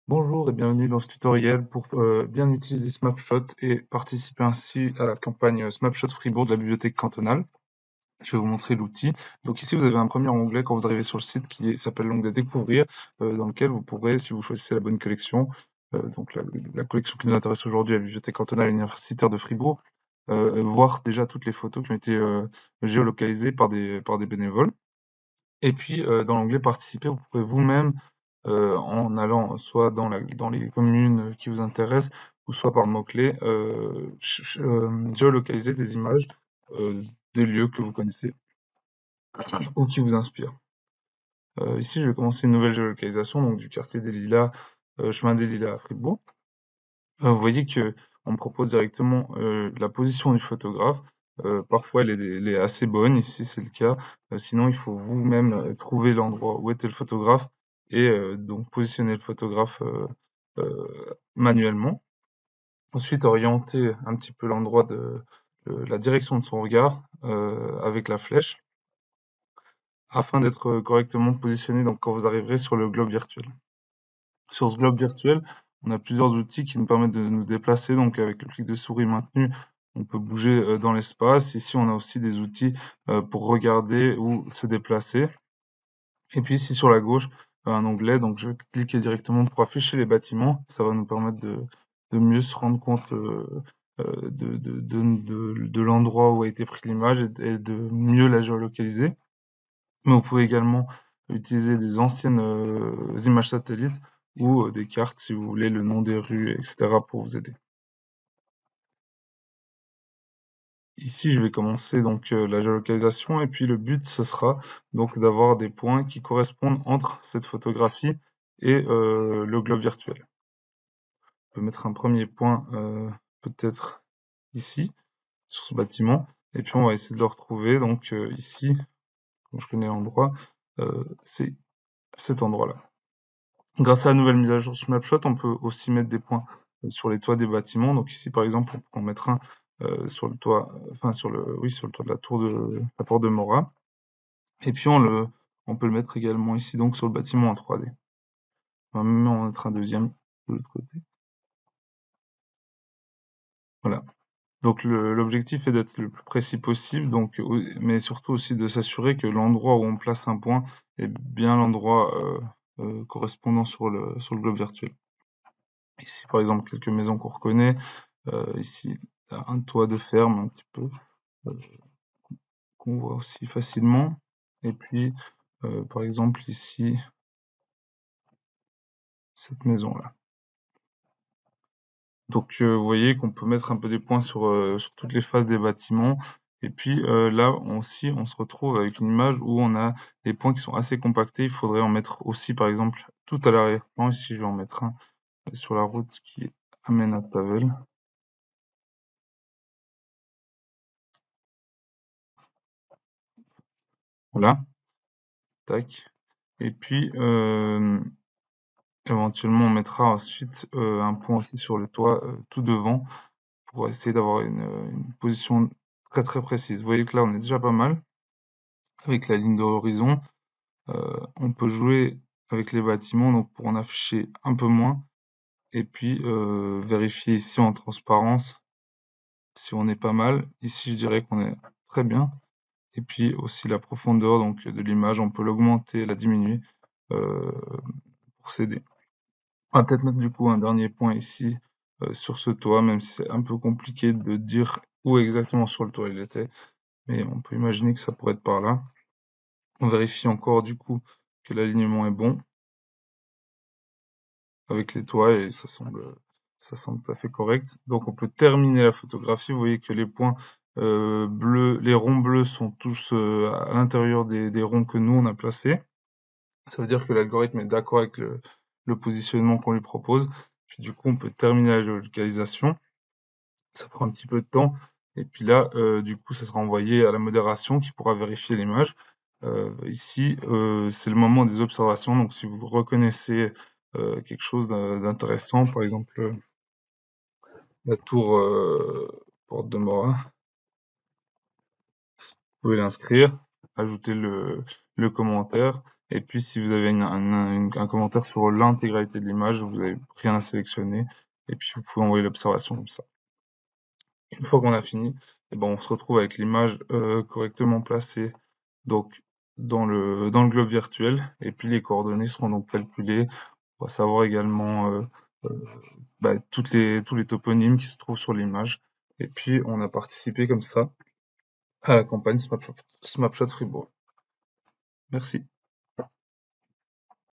Bonjour et bienvenue dans ce tutoriel pour bien utiliser Snapshot et participer ainsi à la campagne Snapshot Fribourg de la bibliothèque cantonale. Je vais vous montrer l'outil. Donc ici, vous avez un premier onglet quand vous arrivez sur le site qui s'appelle l'onglet Découvrir, dans lequel vous pourrez, si vous choisissez la bonne collection, donc la collection qui nous intéresse aujourd'hui, la bibliothèque cantonale universitaire de Fribourg, voir déjà toutes les photos qui ont été géolocalisées par des bénévoles. Et puis, dans l'onglet Participer, vous pourrez vous-même, en allant soit dans les communes qui vous intéressent, ou soit par mot-clé, géolocaliser des images des lieux que vous connaissez ou qui vous inspirent. Ici, je vais commencer une nouvelle géolocalisation, donc du quartier des Lilas, chemin des Lilas à Fribourg. Vous voyez que on me propose directement la position du photographe. Parfois, elle est assez bonne, ici c'est le cas. Sinon, il faut vous-même trouver l'endroit où était le photographe et donc positionner le photographe manuellement. Ensuite, orienter un petit peu l'endroit la direction de son regard avec la flèche afin d'être correctement positionné donc, quand vous arriverez sur le globe virtuel. Sur ce globe virtuel, on a plusieurs outils qui nous permettent de nous déplacer. Donc avec le clic de souris maintenu, on peut bouger dans l'espace. Ici, on a aussi des outils pour regarder ou se déplacer. Et puis ici sur la gauche, un onglet. Donc je vais cliquer directement pour afficher les bâtiments. Ça va nous permettre de mieux se rendre compte de l'endroit où a été prise l'image et de mieux la géolocaliser. Mais vous pouvez également utiliser des anciennes images satellites ou des cartes si vous voulez le nom des rues, etc. pour vous aider. Ici, je vais commencer donc la géolocalisation et puis le but, ce sera donc d'avoir des points qui correspondent entre cette photographie et le globe virtuel. On peut mettre un premier point peut-être ici, sur ce bâtiment, et puis on va essayer de le retrouver. Donc ici, comme je connais l'endroit, c'est cet endroit-là. Grâce à la nouvelle mise à jour Snapshot, on peut aussi mettre des points sur les toits des bâtiments. Donc ici, par exemple, on peut en mettre un sur le toit, enfin sur le toit de la tour de la porte de Mora. Et puis on peut le mettre également ici, donc sur le bâtiment en 3D. On va même en mettre un deuxième de l'autre côté. Voilà. Donc l'objectif est d'être le plus précis possible, donc, mais surtout aussi de s'assurer que l'endroit où on place un point est bien l'endroit correspondant sur le globe virtuel. Ici, par exemple, quelques maisons qu'on reconnaît. Ici, un toit de ferme un petit peu, euh, qu'on voit aussi facilement. Et puis, par exemple, ici, cette maison-là. Donc, vous voyez qu'on peut mettre un peu des points sur toutes les faces des bâtiments. Et puis là aussi, on se retrouve avec une image où on a des points qui sont assez compactés. Il faudrait en mettre aussi, par exemple, tout à l'arrière-plan. Ici, je vais en mettre un sur la route qui amène à Tavel. Voilà, tac. Et puis, éventuellement, on mettra ensuite un point aussi sur le toit tout devant pour essayer d'avoir une position très très précise. Vous voyez que là, on est déjà pas mal avec la ligne de l'horizon. On peut jouer avec les bâtiments donc pour en afficher un peu moins et puis vérifier ici en transparence si on est pas mal. Ici, je dirais qu'on est très bien. Et puis aussi la profondeur donc de l'image, on peut l'augmenter, la diminuer pour s'aider. On va peut-être mettre du coup un dernier point ici sur ce toit, même si c'est un peu compliqué de dire où exactement sur le toit il était, mais on peut imaginer que ça pourrait être par là. On vérifie encore du coup que l'alignement est bon avec les toits et ça semble tout à fait correct. Donc on peut terminer la photographie. Vous voyez que les points bleus, les ronds bleus sont tous à l'intérieur des ronds que nous on a placés. Ça veut dire que l'algorithme est d'accord avec le positionnement qu'on lui propose. Puis du coup on peut terminer la géolocalisation. Ça prend un petit peu de temps. Et puis là, du coup, ça sera envoyé à la modération qui pourra vérifier l'image. Ici, c'est le moment des observations. Donc, si vous reconnaissez quelque chose d'intéressant, par exemple la tour Porte de Mora, vous pouvez l'inscrire, ajouter le commentaire Et puis si vous avez un commentaire sur l'intégralité de l'image, vous n'avez rien à sélectionner, et puis vous pouvez envoyer l'observation comme ça. Une fois qu'on a fini, eh ben, on se retrouve avec l'image correctement placée donc dans le globe virtuel, et puis les coordonnées seront donc calculées. On va savoir également tous les toponymes qui se trouvent sur l'image. Et puis on a participé comme ça à la campagne Snapshot Fribourg. Merci.